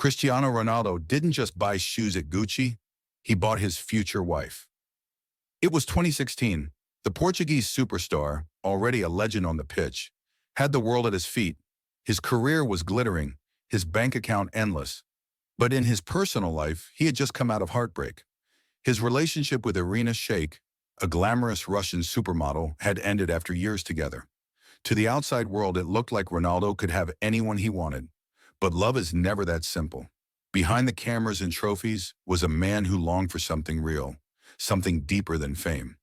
Cristiano Ronaldo didn't just buy shoes at Gucci, he bought his future wife. It was 2016. The Portuguese superstar, already a legend on the pitch, had the world at his feet. His career was glittering, his bank account endless. But in his personal life, he had just come out of heartbreak. His relationship with Irina Shayk, a glamorous Russian supermodel, had ended after years together. To the outside world, it looked like Ronaldo could have anyone he wanted. But love is never that simple. Behind the cameras and trophies was a man who longed for something real, something deeper than fame.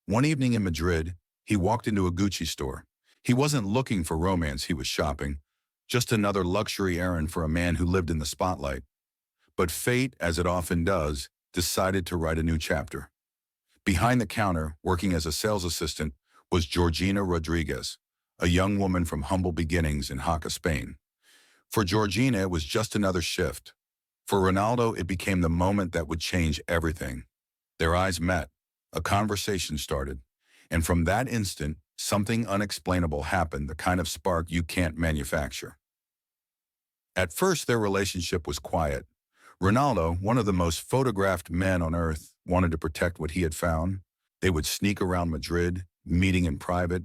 One evening in Madrid, he walked into a Gucci store. He wasn't looking for romance, he was shopping, just another luxury errand for a man who lived in the spotlight. But fate, as it often does, decided to write a new chapter. Behind the counter, working as a sales assistant, was Georgina Rodriguez, a young woman from humble beginnings in Jaca, Spain. For Georgina, it was just another shift. For Ronaldo, it became the moment that would change everything. Their eyes met, a conversation started, and from that instant, something unexplainable happened, the kind of spark you can't manufacture. At first, their relationship was quiet. Ronaldo, one of the most photographed men on earth, wanted to protect what he had found. They would sneak around Madrid, meeting in private,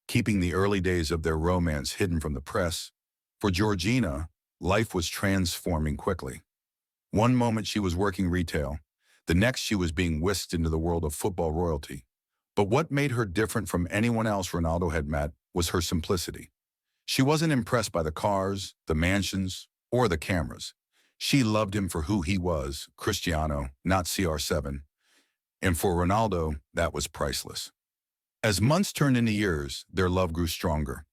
keeping the early days of their romance hidden from the press. For Georgina, life was transforming quickly. One moment she was working retail, the next she was being whisked into the world of football royalty. But what made her different from anyone else Ronaldo had met was her simplicity. She wasn't impressed by the cars, the mansions, or the cameras. She loved him for who he was, Cristiano, not cr7. And for Ronaldo, that was priceless. As months turned into years, their love grew stronger.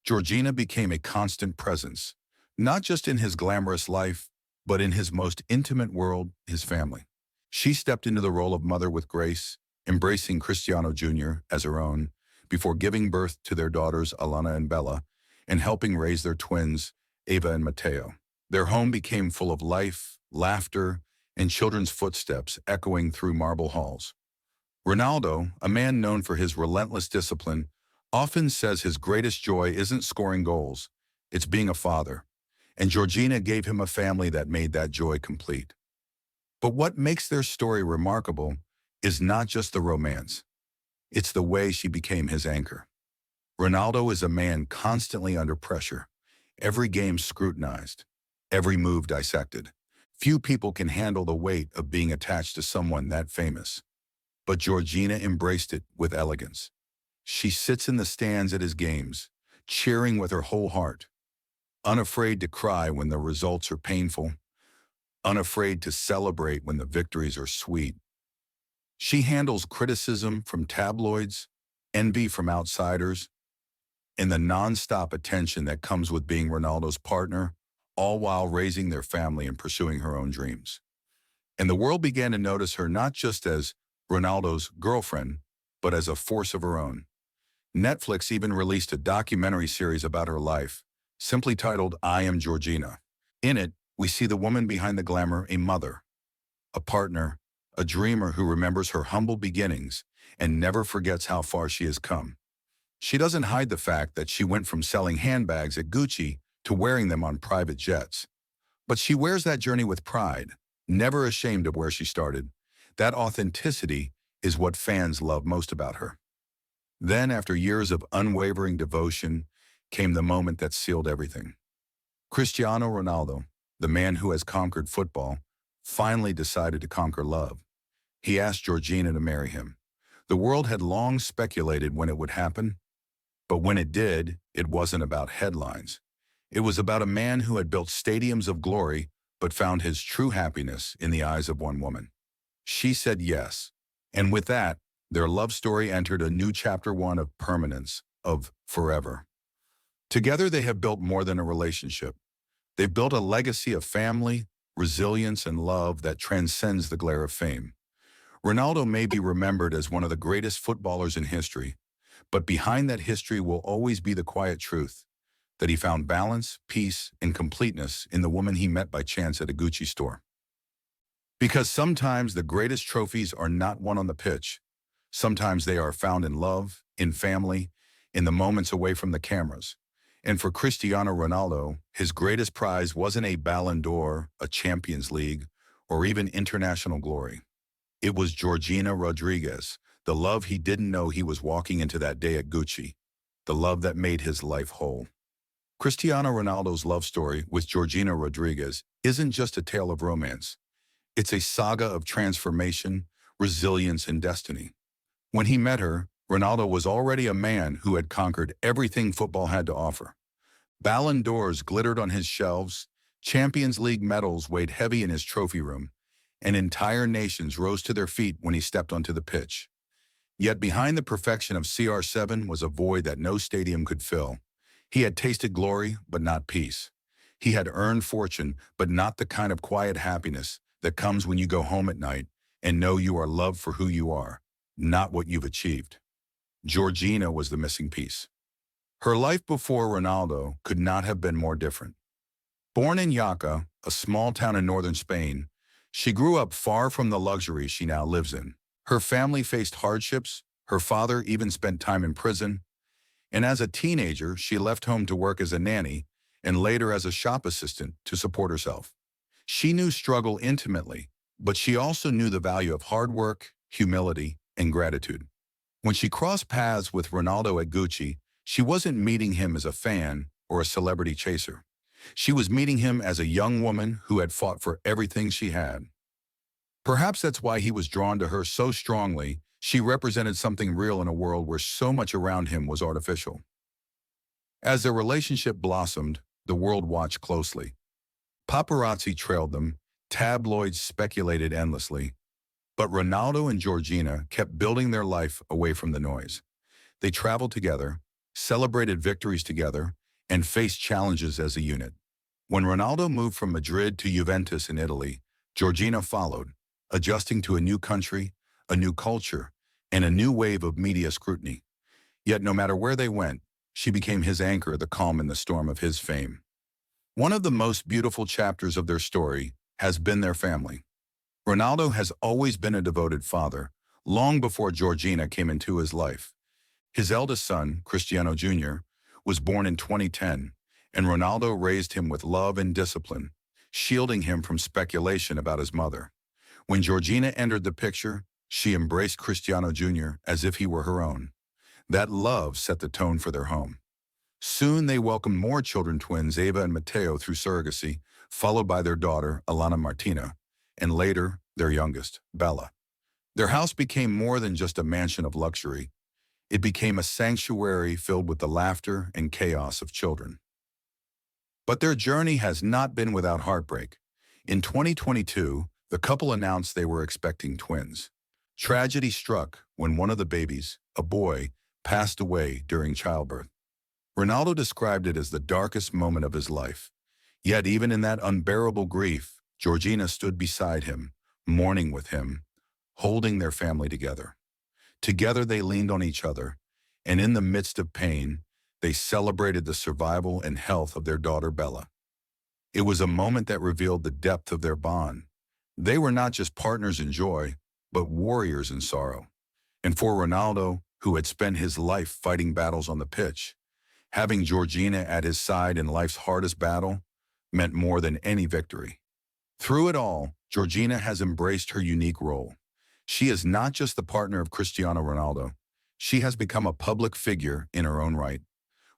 Georgina became a constant presence, not just in his glamorous life, but in his most intimate world, his family. She stepped into the role of mother with grace, embracing Cristiano Jr. as her own, before giving birth to their daughters Alana and Bella, and helping raise their twins, Ava and Mateo. Their home became full of life, laughter, and children's footsteps echoing through marble halls. Ronaldo, a man known for his relentless discipline, often says his greatest joy isn't scoring goals, it's being a father. And Georgina gave him a family that made that joy complete. But what makes their story remarkable is not just the romance. It's the way she became his anchor. Ronaldo is a man constantly under pressure, every game scrutinized, every move dissected. Few people can handle the weight of being attached to someone that famous. But Georgina embraced it with elegance. She sits in the stands at his games, cheering with her whole heart, unafraid to cry when the results are painful, unafraid to celebrate when the victories are sweet. She handles criticism from tabloids, envy from outsiders, and the non-stop attention that comes with being Ronaldo's partner, all while raising their family and pursuing her own dreams. And the world began to notice her not just as Ronaldo's girlfriend, but as a force of her own. Netflix even released a documentary series about her life, simply titled I Am Georgina. In it, we see the woman behind the glamour, a mother, a partner, a dreamer who remembers her humble beginnings and never forgets how far she has come. She doesn't hide the fact that she went from selling handbags at Gucci to wearing them on private jets. But she wears that journey with pride, never ashamed of where she started. That authenticity is what fans love most about her. Then, after years of unwavering devotion, came the moment that sealed everything. Cristiano Ronaldo, the man who has conquered football, finally decided to conquer love. He asked Georgina to marry him. The world had long speculated when it would happen, but when it did, it wasn't about headlines. It was about a man who had built stadiums of glory, but found his true happiness in the eyes of one woman. She said yes, and with that, their love story entered a new chapter, one of permanence, of forever. Together, they have built more than a relationship. They've built a legacy of family, resilience, and love that transcends the glare of fame. Ronaldo may be remembered as one of the greatest footballers in history, but behind that history will always be the quiet truth that he found balance, peace, and completeness in the woman he met by chance at a Gucci store. Because sometimes the greatest trophies are not won on the pitch. Sometimes they are found in love, in family, in the moments away from the cameras. And for Cristiano Ronaldo, his greatest prize wasn't a Ballon d'Or, a Champions League, or even international glory. It was Georgina Rodriguez, the love he didn't know he was walking into that day at Gucci, the love that made his life whole. Cristiano Ronaldo's love story with Georgina Rodriguez isn't just a tale of romance. It's a saga of transformation, resilience, and destiny. When he met her, Ronaldo was already a man who had conquered everything football had to offer. Ballon d'Ors glittered on his shelves, Champions League medals weighed heavy in his trophy room, and entire nations rose to their feet when he stepped onto the pitch. Yet behind the perfection of CR7 was a void that no stadium could fill. He had tasted glory, but not peace. He had earned fortune, but not the kind of quiet happiness that comes when you go home at night and know you are loved for who you are, not what you've achieved. Georgina was the missing piece. Her life before Ronaldo could not have been more different. Born in Jaca, a small town in northern Spain, she grew up far from the luxury she now lives in. Her family faced hardships, her father even spent time in prison, and as a teenager, she left home to work as a nanny and later as a shop assistant to support herself. She knew struggle intimately, but she also knew the value of hard work, humility, and gratitude. When she crossed paths with Ronaldo at Gucci, she wasn't meeting him as a fan or a celebrity chaser. She was meeting him as a young woman who had fought for everything she had. Perhaps that's why he was drawn to her so strongly. She represented something real in a world where so much around him was artificial. As their relationship blossomed, the world watched closely. Paparazzi trailed them, tabloids speculated endlessly, but Ronaldo and Georgina kept building their life away from the noise. They traveled together, celebrated victories together, and faced challenges as a unit. When Ronaldo moved from Madrid to Juventus in Italy, Georgina followed, adjusting to a new country, a new culture, and a new wave of media scrutiny. Yet no matter where they went, she became his anchor, the calm in the storm of his fame. One of the most beautiful chapters of their story has been their family. Ronaldo has always been a devoted father, long before Georgina came into his life. His eldest son, Cristiano Jr., was born in 2010, and Ronaldo raised him with love and discipline, shielding him from speculation about his mother. When Georgina entered the picture, she embraced Cristiano Jr. as if he were her own. That love set the tone for their home. Soon they welcomed more children twins, Eva and Matteo, through surrogacy, followed by their daughter, Alana Martina, and later, their youngest, Bella. Their house became more than just a mansion of luxury. It became a sanctuary filled with the laughter and chaos of children. But their journey has not been without heartbreak. In 2022, the couple announced they were expecting twins. Tragedy struck when one of the babies, a boy, passed away during childbirth. Ronaldo described it as the darkest moment of his life. Yet even in that unbearable grief, Georgina stood beside him, mourning with him, holding their family together. Together they leaned on each other, and in the midst of pain, they celebrated the survival and health of their daughter Bella. It was a moment that revealed the depth of their bond. They were not just partners in joy, but warriors in sorrow. And for Ronaldo, who had spent his life fighting battles on the pitch, having Georgina at his side in life's hardest battle meant more than any victory. Through it all, Georgina has embraced her unique role. She is not just the partner of Cristiano Ronaldo. She has become a public figure in her own right.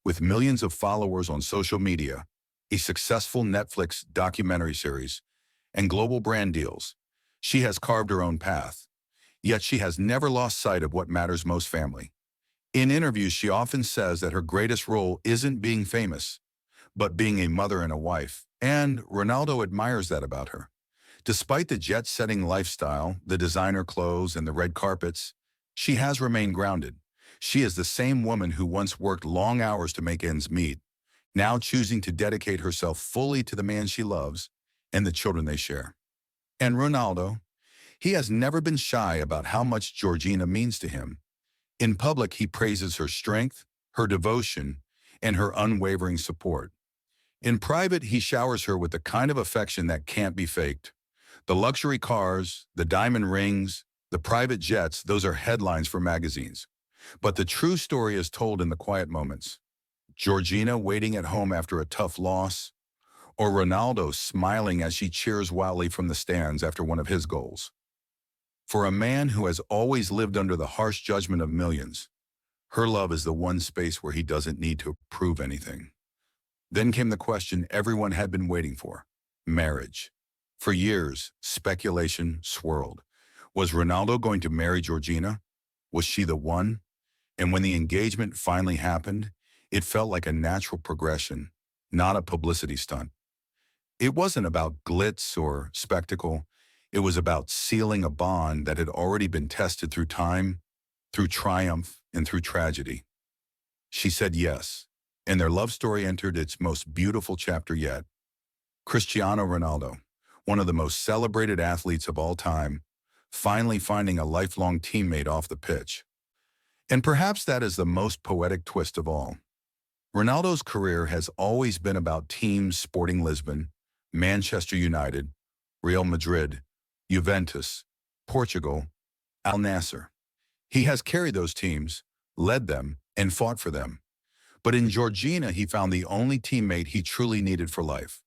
With millions of followers on social media, a successful Netflix documentary series, and global brand deals, she has carved her own path. Yet she has never lost sight of what matters most: family. In interviews, she often says that her greatest role isn't being famous, but being a mother and a wife, and Ronaldo admires that about her. Despite the jet-setting lifestyle, the designer clothes, and the red carpets, she has remained grounded. She is the same woman who once worked long hours to make ends meet, now choosing to dedicate herself fully to the man she loves and the children they share. And Ronaldo, he has never been shy about how much Georgina means to him. In public, he praises her strength, her devotion, and her unwavering support. In private, he showers her with the kind of affection that can't be faked. The luxury cars, the diamond rings, the private jets, those are headlines for magazines. But the true story is told in the quiet moments. Georgina waiting at home after a tough loss, or Ronaldo smiling as she cheers wildly from the stands after one of his goals. For a man who has always lived under the harsh judgment of millions, her love is the one space where he doesn't need to prove anything. Then came the question everyone had been waiting for: marriage. For years, speculation swirled. Was Ronaldo going to marry Georgina? Was she the one? And when the engagement finally happened, it felt like a natural progression, not a publicity stunt. It wasn't about glitz or spectacle. It was about sealing a bond that had already been tested through time, through triumph, and through tragedy. She said yes, and their love story entered its most beautiful chapter yet. Cristiano Ronaldo, one of the most celebrated athletes of all time, finally finding a lifelong teammate off the pitch. And perhaps that is the most poetic twist of all. Ronaldo's career has always been about teams: Sporting Lisbon, Manchester United, Real Madrid, Juventus, Portugal, Al Nassr. He has carried those teams, led them, and fought for them. But in Georgina, he found the only teammate he truly needed for life.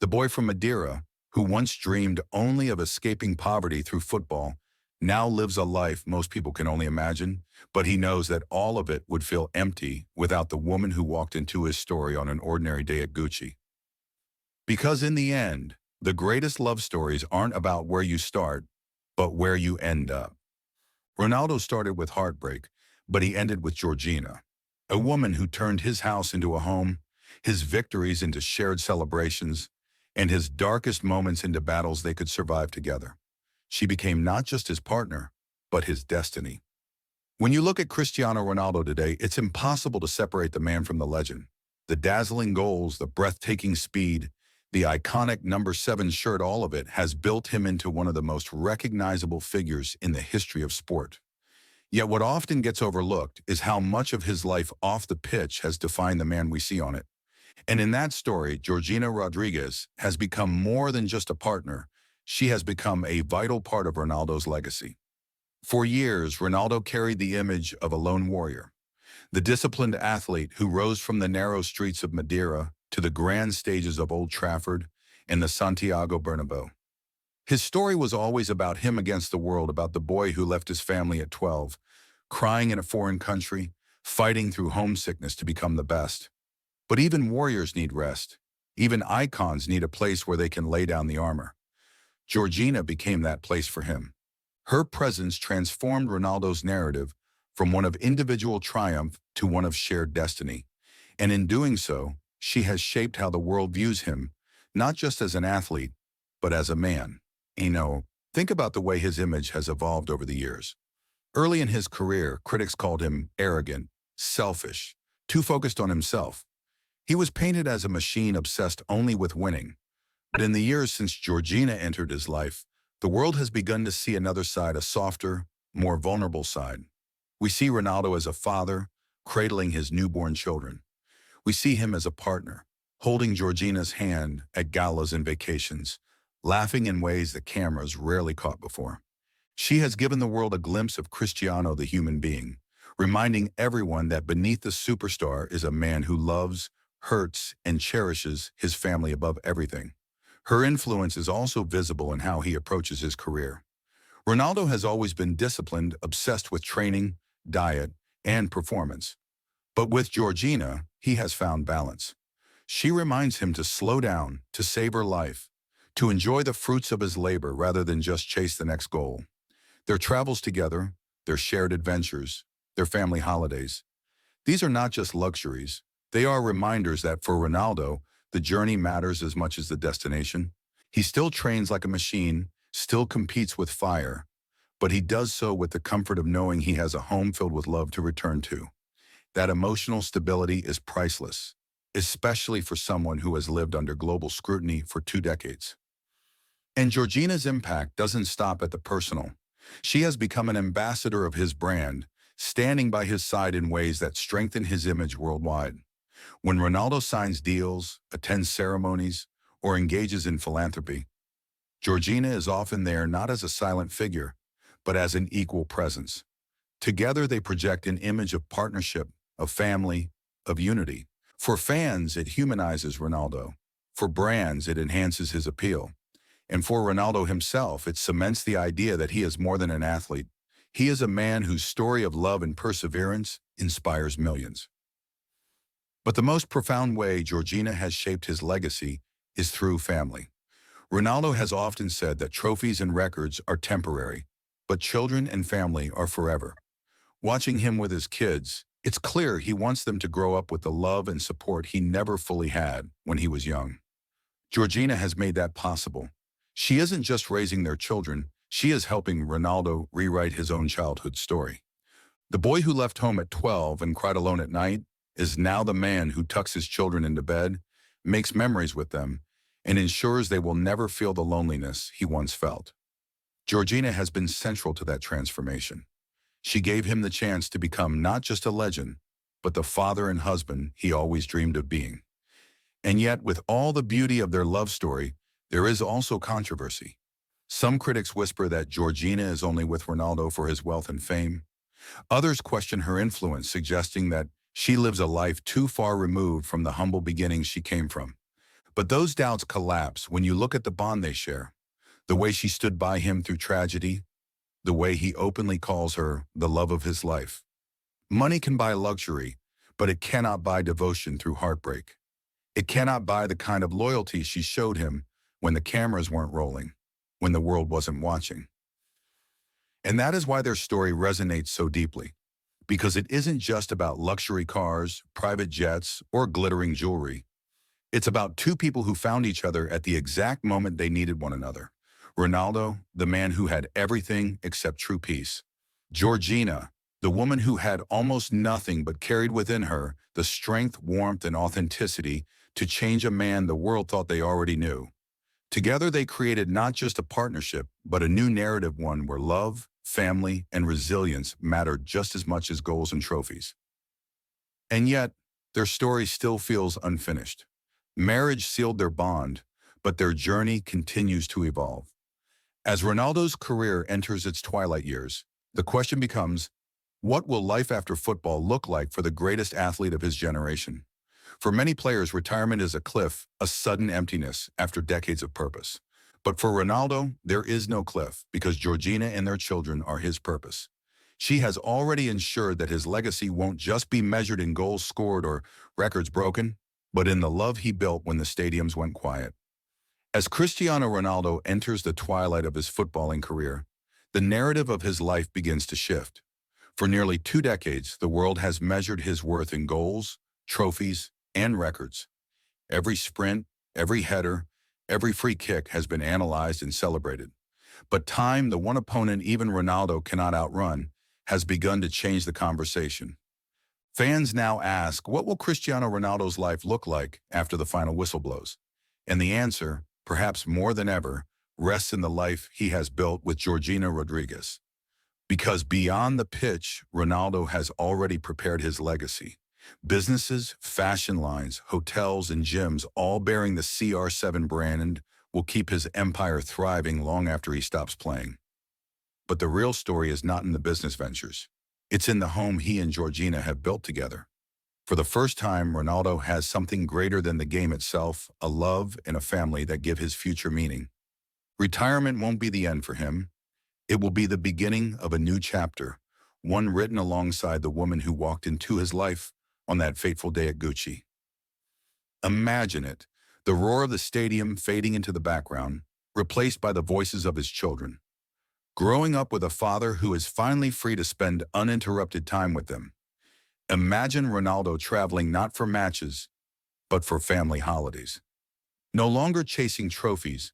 The boy from Madeira, who once dreamed only of escaping poverty through football, now lives a life most people can only imagine, but he knows that all of it would feel empty without the woman who walked into his story on an ordinary day at Gucci. Because in the end, the greatest love stories aren't about where you start, but where you end up. Ronaldo started with heartbreak, but he ended with Georgina, a woman who turned his house into a home, his victories into shared celebrations, and his darkest moments into battles they could survive together. She became not just his partner, but his destiny. When you look at Cristiano Ronaldo today, it's impossible to separate the man from the legend. The dazzling goals, the breathtaking speed, the iconic number 7 shirt, all of it has built him into one of the most recognizable figures in the history of sport. Yet what often gets overlooked is how much of his life off the pitch has defined the man we see on it. And in that story, Georgina Rodriguez has become more than just a partner. She has become a vital part of Ronaldo's legacy. For years, Ronaldo carried the image of a lone warrior, the disciplined athlete who rose from the narrow streets of Madeira to the grand stages of Old Trafford and the Santiago Bernabeu. His story was always about him against the world, about the boy who left his family at 12, crying in a foreign country, fighting through homesickness to become the best. But even warriors need rest. Even icons need a place where they can lay down the armor. Georgina became that place for him. Her presence transformed Ronaldo's narrative from one of individual triumph to one of shared destiny. And in doing so, she has shaped how the world views him, not just as an athlete, but as a man. Think about the way his image has evolved over the years. Early in his career, critics called him arrogant, selfish, too focused on himself. He was painted as a machine obsessed only with winning. But in the years since Georgina entered his life, the world has begun to see another side, a softer, more vulnerable side. We see Ronaldo as a father, cradling his newborn children. We see him as a partner, holding Georgina's hand at galas and vacations, laughing in ways that cameras rarely caught before. She has given the world a glimpse of Cristiano, the human being, reminding everyone that beneath the superstar is a man who loves, hurts, and cherishes his family above everything. Her influence is also visible in how he approaches his career. Ronaldo has always been disciplined, obsessed with training, diet, and performance. But with Georgina, he has found balance. She reminds him to slow down, to savor life, to enjoy the fruits of his labor rather than just chase the next goal. Their travels together, their shared adventures, their family holidays. These are not just luxuries. They are reminders that for Ronaldo, the journey matters as much as the destination. He still trains like a machine, still competes with fire, but he does so with the comfort of knowing he has a home filled with love to return to. That emotional stability is priceless, especially for someone who has lived under global scrutiny for 2 decades. And Georgina's impact doesn't stop at the personal. She has become an ambassador of his brand, standing by his side in ways that strengthen his image worldwide. When Ronaldo signs deals, attends ceremonies, or engages in philanthropy, Georgina is often there not as a silent figure, but as an equal presence. Together they project an image of partnership, of family, of unity. For fans, it humanizes Ronaldo. For brands, it enhances his appeal. And for Ronaldo himself, it cements the idea that he is more than an athlete. He is a man whose story of love and perseverance inspires millions. But the most profound way Georgina has shaped his legacy is through family. Ronaldo has often said that trophies and records are temporary, but children and family are forever. Watching him with his kids, it's clear he wants them to grow up with the love and support he never fully had when he was young. Georgina has made that possible. She isn't just raising their children, she is helping Ronaldo rewrite his own childhood story. The boy who left home at 12 and cried alone at night is now the man who tucks his children into bed, makes memories with them, and ensures they will never feel the loneliness he once felt. Georgina has been central to that transformation. She gave him the chance to become not just a legend, but the father and husband he always dreamed of being. And yet, with all the beauty of their love story, there is also controversy. Some critics whisper that Georgina is only with Ronaldo for his wealth and fame. Others question her influence, suggesting that she lives a life too far removed from the humble beginnings she came from. But those doubts collapse when you look at the bond they share, the way she stood by him through tragedy, the way he openly calls her the love of his life. Money can buy luxury, but it cannot buy devotion through heartbreak. It cannot buy the kind of loyalty she showed him when the cameras weren't rolling, when the world wasn't watching. And that is why their story resonates so deeply, because it isn't just about luxury cars, private jets, or glittering jewelry. It's about two people who found each other at the exact moment they needed one another. Ronaldo, the man who had everything except true peace. Georgina, the woman who had almost nothing but carried within her the strength, warmth, and authenticity to change a man the world thought they already knew. Together they created not just a partnership, but a new narrative, one where love, family, and resilience mattered just as much as goals and trophies. And yet, their story still feels unfinished. Marriage sealed their bond, but their journey continues to evolve. As Ronaldo's career enters its twilight years, the question becomes, what will life after football look like for the greatest athlete of his generation? For many players, retirement is a cliff, a sudden emptiness after decades of purpose. But for Ronaldo, there is no cliff, because Georgina and their children are his purpose. She has already ensured that his legacy won't just be measured in goals scored or records broken, but in the love he built when the stadiums went quiet. As Cristiano Ronaldo enters the twilight of his footballing career, the narrative of his life begins to shift. For nearly 2 decades, the world has measured his worth in goals, trophies, and records. Every sprint, every header, every free kick has been analyzed and celebrated. But time, the one opponent even Ronaldo cannot outrun, has begun to change the conversation. Fans now ask, what will Cristiano Ronaldo's life look like after the final whistle blows? And the answer, perhaps more than ever, rests in the life he has built with Georgina Rodriguez. Because beyond the pitch, Ronaldo has already prepared his legacy. Businesses, fashion lines, hotels, and gyms, all bearing the cr7 brand, will keep his empire thriving long after he stops playing. But the real story is not in the business ventures. It's in the home he and Georgina have built together. For the first time, Ronaldo has something greater than the game itself, a love and a family that give his future meaning. Retirement won't be the end for him. It will be the beginning of a new chapter, one written alongside the woman who walked into his life on that fateful day at Gucci. Imagine it, the roar of the stadium fading into the background, replaced by the voices of his children. Growing up with a father who is finally free to spend uninterrupted time with them. Imagine Ronaldo traveling not for matches, but for family holidays. No longer chasing trophies,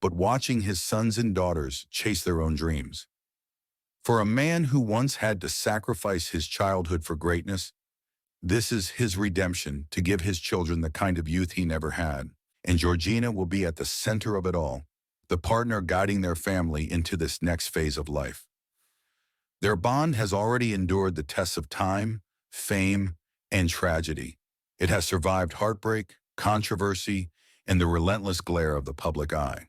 but watching his sons and daughters chase their own dreams. For a man who once had to sacrifice his childhood for greatness, this is his redemption, to give his children the kind of youth he never had. And Georgina will be at the center of it all, the partner guiding their family into this next phase of life. Their bond has already endured the tests of time, fame, and tragedy. It has survived heartbreak, controversy, and the relentless glare of the public eye.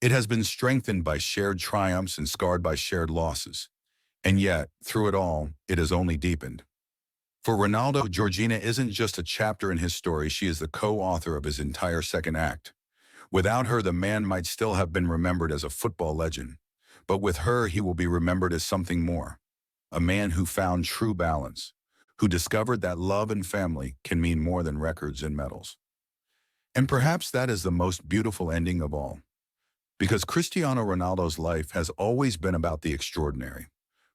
It has been strengthened by shared triumphs and scarred by shared losses. And yet, through it all, it has only deepened. For Ronaldo, Georgina isn't just a chapter in his story, she is the co-author of his entire second act. Without her, the man might still have been remembered as a football legend. But with her, he will be remembered as something more. A man who found true balance, who discovered that love and family can mean more than records and medals. And perhaps that is the most beautiful ending of all. Because Cristiano Ronaldo's life has always been about the extraordinary.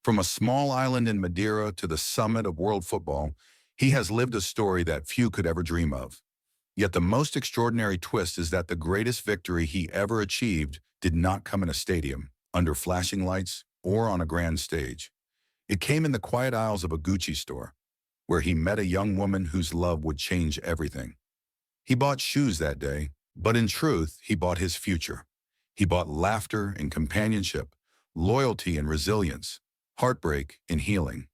From a small island in Madeira to the summit of world football, he has lived a story that few could ever dream of. Yet the most extraordinary twist is that the greatest victory he ever achieved did not come in a stadium, under flashing lights, or on a grand stage. It came in the quiet aisles of a Gucci store, where he met a young woman whose love would change everything. He bought shoes that day, but in truth, he bought his future. He bought laughter and companionship, loyalty and resilience, heartbreak and healing.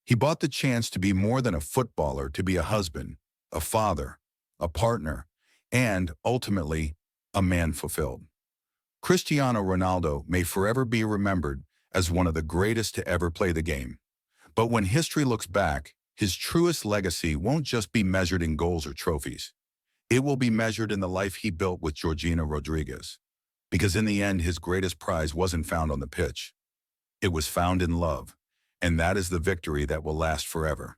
He bought the chance to be more than a footballer, to be a husband, a father, a partner, and, ultimately, a man fulfilled. Cristiano Ronaldo may forever be remembered as one of the greatest to ever play the game. But when history looks back, his truest legacy won't just be measured in goals or trophies. It will be measured in the life he built with Georgina Rodriguez. Because in the end, his greatest prize wasn't found on the pitch. It was found in love, and that is the victory that will last forever.